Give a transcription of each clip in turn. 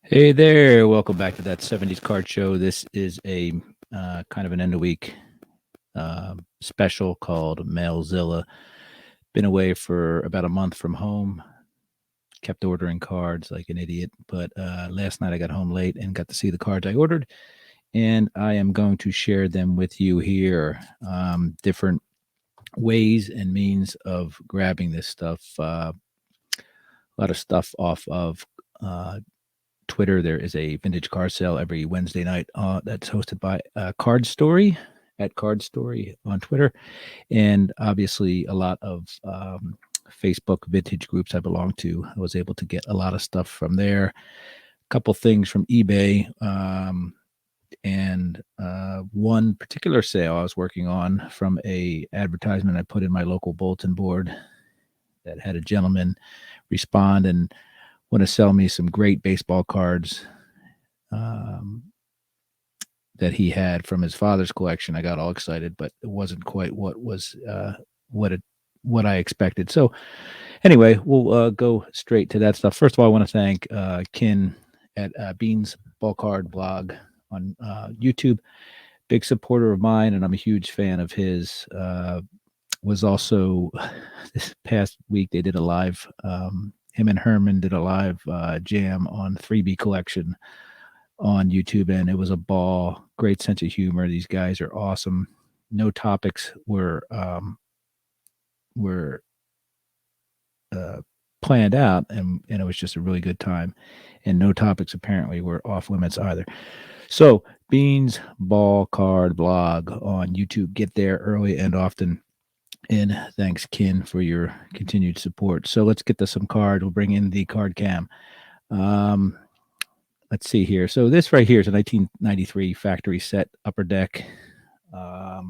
Hey there, welcome back to that 70s card show. This is a kind of an end of week special called Mailzilla. Been away for about a month from home, kept ordering cards like an idiot, but last night I got home late and got to see the cards I ordered, and I am going to share them with you here. Different ways and means of grabbing this stuff. A lot of stuff off of Twitter. There is a vintage car sale every Wednesday night that's hosted by Card Story at Card Story on Twitter, and obviously a lot of Facebook vintage groups I belong to. I was able to get a lot of stuff from there. A couple things from eBay, and one particular sale I was working on from a advertisement I put in my local bulletin board that had a gentleman respond and want to sell me some great baseball cards that he had from his father's collection. I got all excited, but it wasn't quite what was what I expected. So anyway, we'll go straight to that stuff. First of all, I want to thank Kin at Beans Ball Card Blog on YouTube. Big supporter of mine, and I'm a huge fan of his. Was also this past week they did a live. Him and Herman did a live jam on 3B Collection on YouTube, and it was a ball. Great sense of humor. These guys are awesome. No topics were planned out, and it was just a really good time. And no topics apparently were off limits either. So Beans Ball Card Blog on YouTube. Get there early and often. And thanks, Kin, for your continued support. So let's get to some cards. We'll bring in the card cam. Let's see here. So this right here is a 1993 factory set Upper Deck. I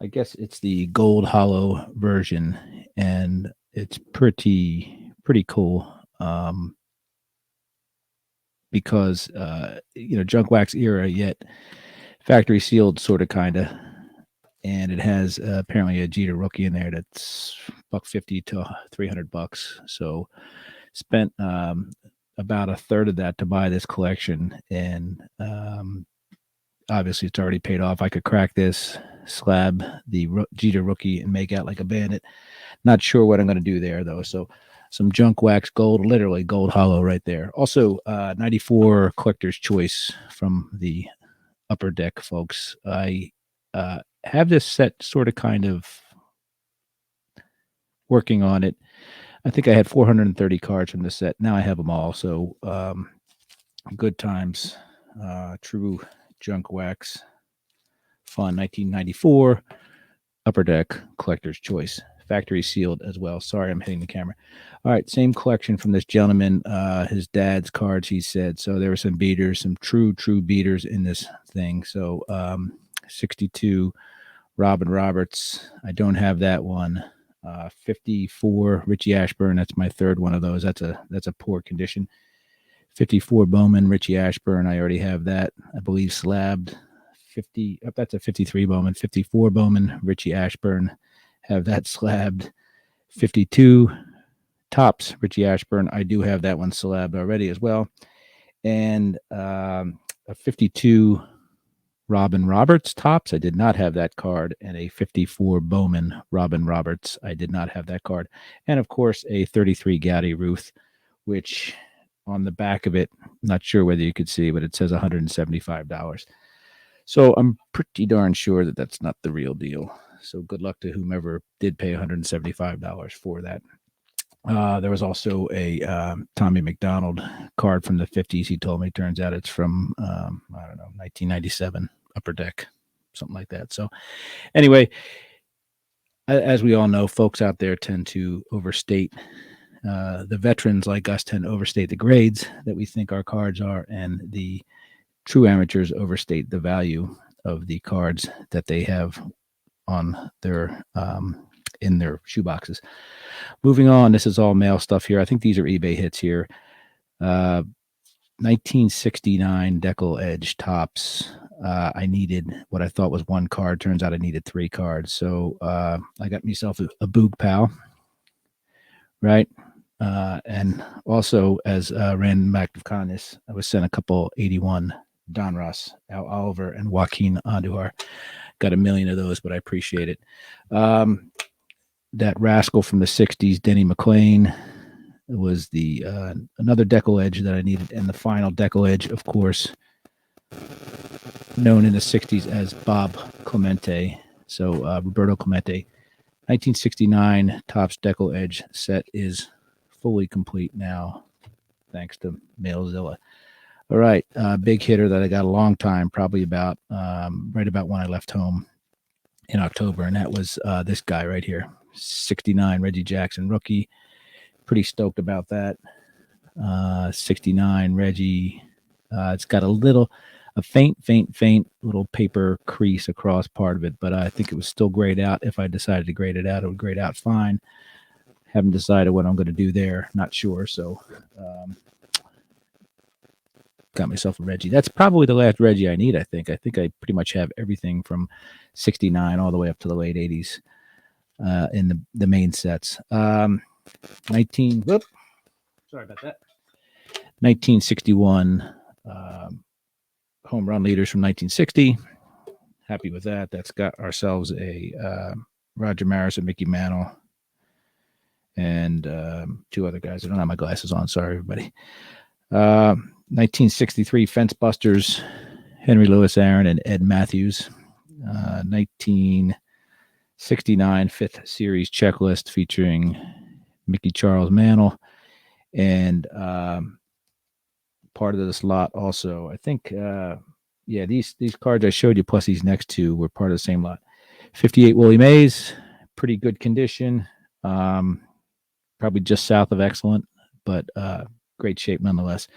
guess it's the gold hollow version, and it's pretty cool. Because junk wax era, yet factory sealed, sort of, kind of. And it has apparently a Jeter rookie in there that's $150 to $300. So spent about a third of that to buy this collection, and obviously it's already paid off. I could crack this, slab the Jeter rookie, and make out like a bandit. Not sure what I'm going to do there though. So some junk wax gold, literally gold hollow right there. Also 94 collector's choice from the Upper Deck folks. I have this set sort of kind of working on it. I think I had 430 cards from the set. Now I have them all. So good times. True junk wax. Fun. 1994 Upper Deck collector's choice. Factory sealed as well. Sorry, I'm hitting the camera. All right, same collection from this gentleman. His dad's cards, he said. So there were some beaters, some true beaters in this thing. So 62 Robin Roberts. I don't have that one. 54 Richie Ashburn. That's my third one of those. That's a poor condition. 54 Bowman Richie Ashburn. I already have that. I believe slabbed. 50. That's a 53 Bowman. 54 Bowman Richie Ashburn. Have that slabbed. 52 Tops Richie Ashburn. I do have that one slabbed already as well. And a 52 Robin Roberts Tops. I did not have that card. And a 54 Bowman Robin Roberts. I did not have that card. And of course, a 33 Gowdy Ruth, which on the back of it, not sure whether you could see, but it says $175. So I'm pretty darn sure that that's not the real deal. So good luck to whomever did pay $175 for that. There was also a Tommy McDonald card from the 50s. He told me. Turns out it's from, 1997 Upper Deck, something like that. So anyway, as we all know, folks out there tend to overstate. The veterans like us tend to overstate the grades that we think our cards are, and the true amateurs overstate the value of the cards that they have on their in their shoeboxes. Moving on, this is all mail stuff here. I think these are eBay hits here. 1969 Decal Edge Tops. I needed what I thought was one card. Turns out I needed 3 cards. So I got myself a Boog Pal. Right? And also, as random act of kindness, I was sent a couple 81 Donruss, Al Oliver, and Joaquin Andujar. Got a million of those, but I appreciate it. That rascal from the 60s, Denny McClain, was the another decal edge that I needed. And the final decal edge, of course, known in the 60s as Bob Clemente. So Roberto Clemente. 1969 Topps Decal Edge set is fully complete now, thanks to Mailzilla. All right, big hitter that I got a long time, probably about right about when I left home in October, and that was this guy right here, 69 Reggie Jackson rookie. Pretty stoked about that. 69 Reggie. It's got a faint little paper crease across part of it, but I think it was still grayed out. If I decided to grade it out, it would grade out fine. Haven't decided what I'm going to do there. Not sure. So got myself a Reggie. That's probably the last Reggie I need, I think. I think I pretty much have everything from 69 all the way up to the late 80s in the main sets. 19, whoop, sorry about that. 1961 home run leaders from 1960. Happy with that. That's got ourselves a Roger Maris and Mickey Mantle and two other guys. I don't have my glasses on. Sorry, everybody. 1963 Fence Busters, Henry Louis Aaron and Ed Matthews. 1969 Fifth Series Checklist featuring Mickey Charles Mantle. And part of this lot also, I think, these cards I showed you plus these next two were part of the same lot. 58 Willie Mays, pretty good condition. Probably just south of excellent, but great shape nonetheless.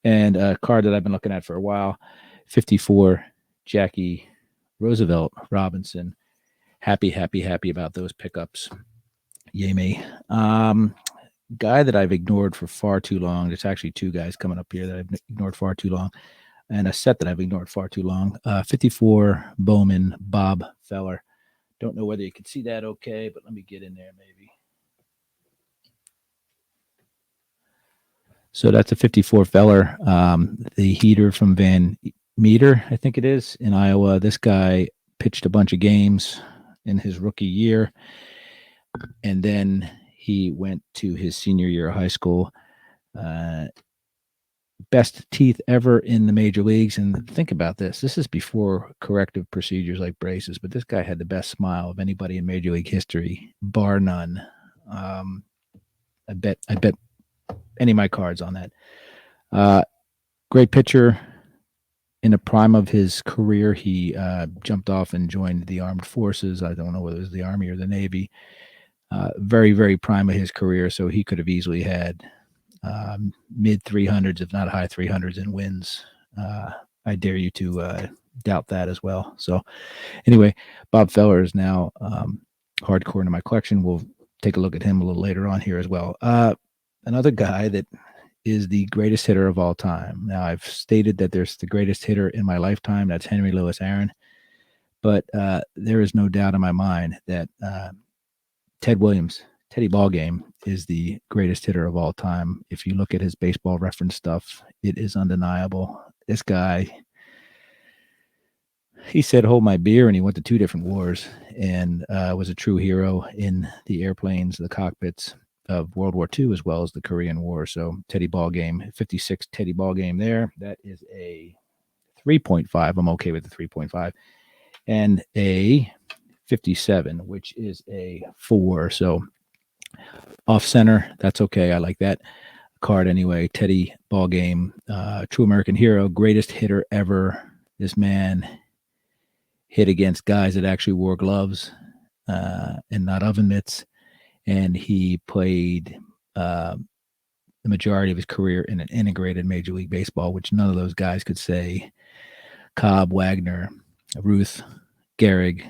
And a card that I've been looking at for a while, 54 Jackie Roosevelt Robinson. Happy about those pickups. Yay me. Guy that I've ignored for far too long. There's actually two guys coming up here that I've ignored far too long, and a set that I've ignored far too long. 54 Bowman Bob Feller. Don't know whether you can see that okay, but let me get in there maybe. So that's a 54 Feller, the heater from Van Meter, I think it is, in Iowa. This guy pitched a bunch of games in his rookie year, and then he went to his senior year of high school. Best teeth ever in the major leagues. And think about this. This is before corrective procedures like braces, but this guy had the best smile of anybody in major league history, bar none. I bet any of my cards on that. Great pitcher. In the prime of his career, he jumped off and joined the armed forces. I don't know whether it was the Army or the Navy. Very prime of his career, so he could have easily had mid 300s, if not high 300s in wins. I dare you to doubt that as well. So anyway, Bob Feller is now hardcore into my collection. We'll take a look at him a little later on here as well. Another guy that is the greatest hitter of all time. Now, I've stated that there's the greatest hitter in my lifetime. That's Henry Louis Aaron. But there is no doubt in my mind that Teddy Ballgame, is the greatest hitter of all time. If you look at his baseball reference stuff, it is undeniable. This guy, he said, "Hold my beer," and he went to two different wars and was a true hero in the airplanes, the cockpits of World War II, as well as the Korean War. So Teddy Ballgame, 56 Teddy Ballgame there. That is a 3.5. I'm okay with the 3.5. And a 57, which is a 4. So off center, that's okay. I like that card anyway. Teddy Ballgame, true American hero, greatest hitter ever. This man hit against guys that actually wore gloves and not oven mitts. And he played the majority of his career in an integrated Major League Baseball, which none of those guys could say. Cobb, Wagner, Ruth, Gehrig,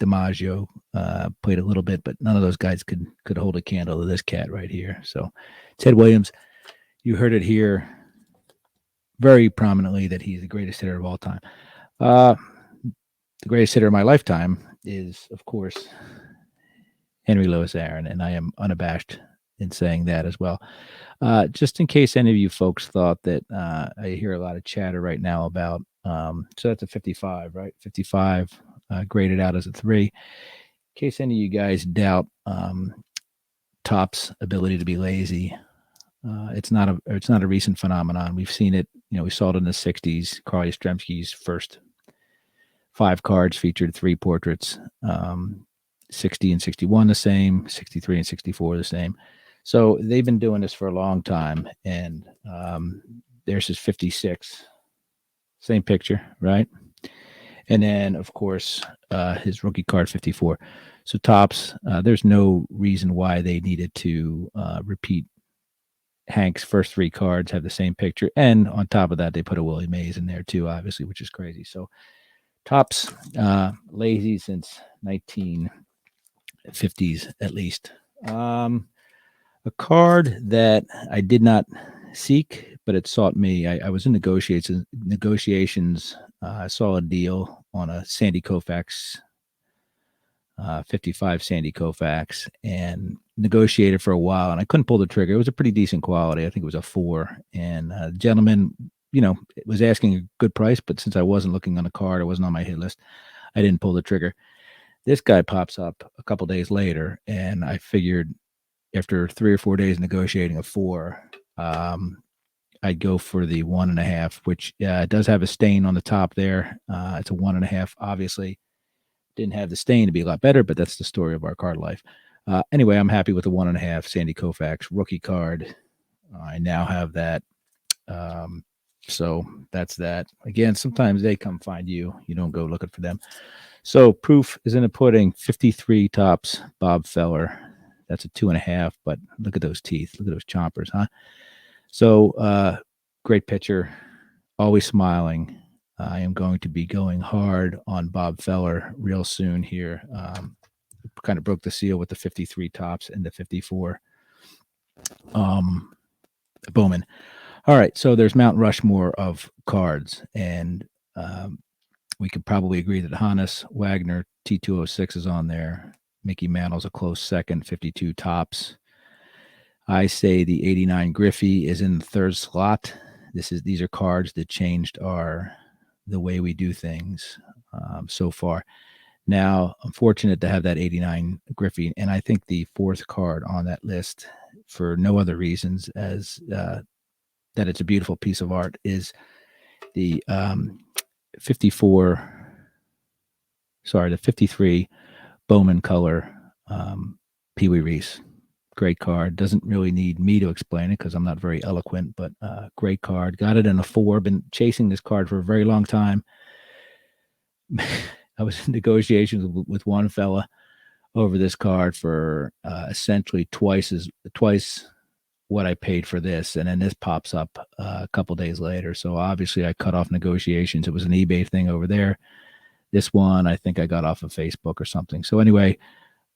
DiMaggio played a little bit, but none of those guys could hold a candle to this cat right here. So Ted Williams, you heard it here very prominently that he's the greatest hitter of all time. The greatest hitter of my lifetime is, of course, Henry Louis Aaron, and I am unabashed in saying that as well. Just in case any of you folks thought that I hear a lot of chatter right now about, so that's a 55, right? 55 graded out as a 3. In case any of you guys doubt Top's ability to be lazy, it's not a recent phenomenon. We've seen it. We saw it in the 60s. Carl Yastrzemski's first 5 cards featured 3 portraits. 60 and 61 the same, 63 and 64 the same. So they've been doing this for a long time, and there's his 56, same picture, right? And then, of course, his rookie card 54. So Topps, there's no reason why they needed to repeat Hank's first 3 cards, have the same picture, and on top of that, they put a Willie Mays in there too, obviously, which is crazy. So Topps, lazy since 1950s at least. A card that I did not seek, but it sought me. I was in negotiations. I saw a deal on a Sandy Koufax, 55 Sandy Koufax, and negotiated for a while, and I couldn't pull the trigger. It was a pretty decent quality. I think it was a 4. And the gentleman, was asking a good price, but since I wasn't looking on the card, it wasn't on my hit list, I didn't pull the trigger. This guy pops up a couple days later, and I figured after 3 or 4 days negotiating a 4, I'd go for the 1.5, which does have a stain on the top there. It's a 1.5. Obviously, didn't have the stain to be a lot better, but that's the story of our card life. Anyway, I'm happy with the 1.5 Sandy Koufax rookie card. I now have that. So that's that. Again, sometimes they come find you. You don't go looking for them. So proof is in the pudding. 53 Topps Bob Feller. That's a 2.5, but look at those teeth. Look at those chompers, huh? So great pitcher, always smiling. I am going to be going hard on Bob Feller real soon here. Kind of broke the seal with the 53 Topps and the 54 Bowman. All right, so there's Mount Rushmore of cards, and we could probably agree that Hannes Wagner T206 is on there. Mickey Mantle's a close second, 52 Topps. I say the 89 Griffey is in the third slot. These are cards that changed the way we do things so far. Now, I'm fortunate to have that 89 Griffey, and I think the 4th card on that list, for no other reasons as that it's a beautiful piece of art, is the 53 Bowman color Pee Wee Reese. Great card. Doesn't really need me to explain it because I'm not very eloquent, but great card. Got it in a 4. Been chasing this card for a very long time. I was in negotiations with one fella over this card for essentially twice what I paid for this, and then this pops up a couple days later. So obviously I cut off negotiations. It was an eBay thing over there. This one I think I got off of Facebook or something. So anyway,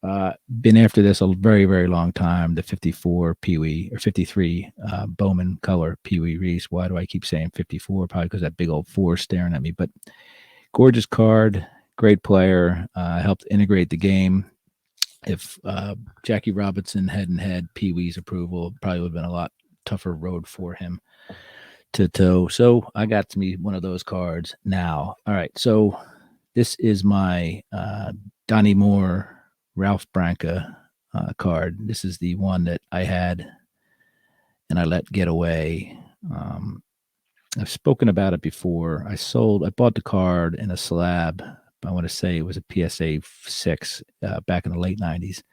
been after this a very, very long time. The 54 Pee Wee or 53 Bowman color Pee Wee Reese. Why do I keep saying 54? Probably because that big old 4 staring at me. But gorgeous card, great player. Helped integrate the game. If Jackie Robinson hadn't had Pee Wee's approval, probably would have been a lot tougher road for him to toe. So I got to me one of those cards now. All right, so this is my Donnie Moore Ralph Branca card. This is the one that I had and I let get away. I've spoken about it before. I bought the card in a slab. I want to say it was a PSA 6 back in the late 90s.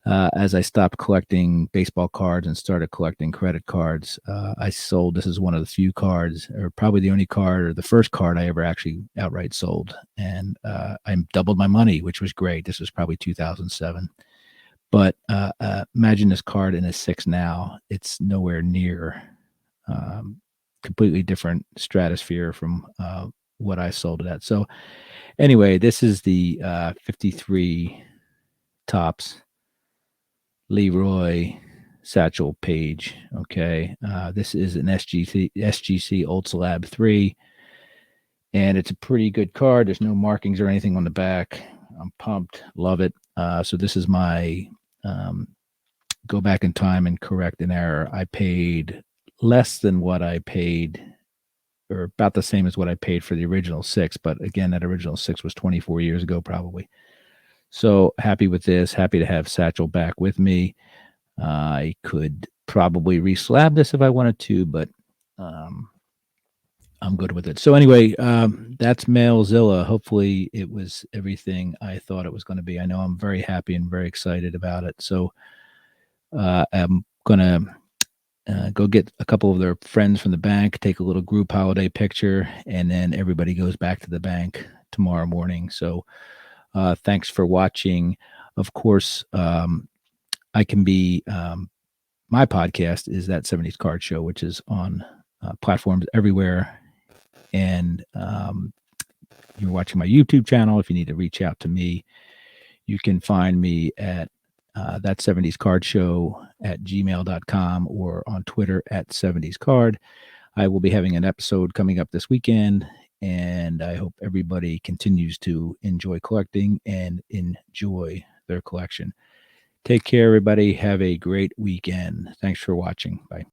As I stopped collecting baseball cards and started collecting credit cards, I sold. This is one of the few cards, or probably the only card, or the first card I ever actually outright sold. And I doubled my money, which was great. This was probably 2007. But imagine this card in a 6 now. It's nowhere near completely different stratosphere from what I sold it at. So anyway, this is the 53 Topps Leroy Satchel Page. Okay. This is an SGC Old Slab 3. And it's a pretty good card. There's no markings or anything on the back. I'm pumped. Love it. So this is my go back in time and correct an error. I paid less than what I paid, or about the same as what I paid for the original 6. But again, that original 6 was 24 years ago, probably. So happy with this. Happy to have Satchel back with me. I could probably reslab this if I wanted to, but I'm good with it. So anyway, that's Mailzilla. Hopefully it was everything I thought it was going to be. I know I'm very happy and very excited about it. So I'm going to go get a couple of their friends from the bank, take a little group holiday picture, and then everybody goes back to the bank tomorrow morning. So thanks for watching. Of course, I can be, my podcast is That 70s Card Show, which is on platforms everywhere. And you're watching my YouTube channel. If you need to reach out to me, you can find me at That 70s Card Show at gmail.com or on Twitter at 70s Card. I will be having an episode coming up this weekend, and I hope everybody continues to enjoy collecting and enjoy their collection. Take care, everybody. Have a great weekend. Thanks for watching. Bye.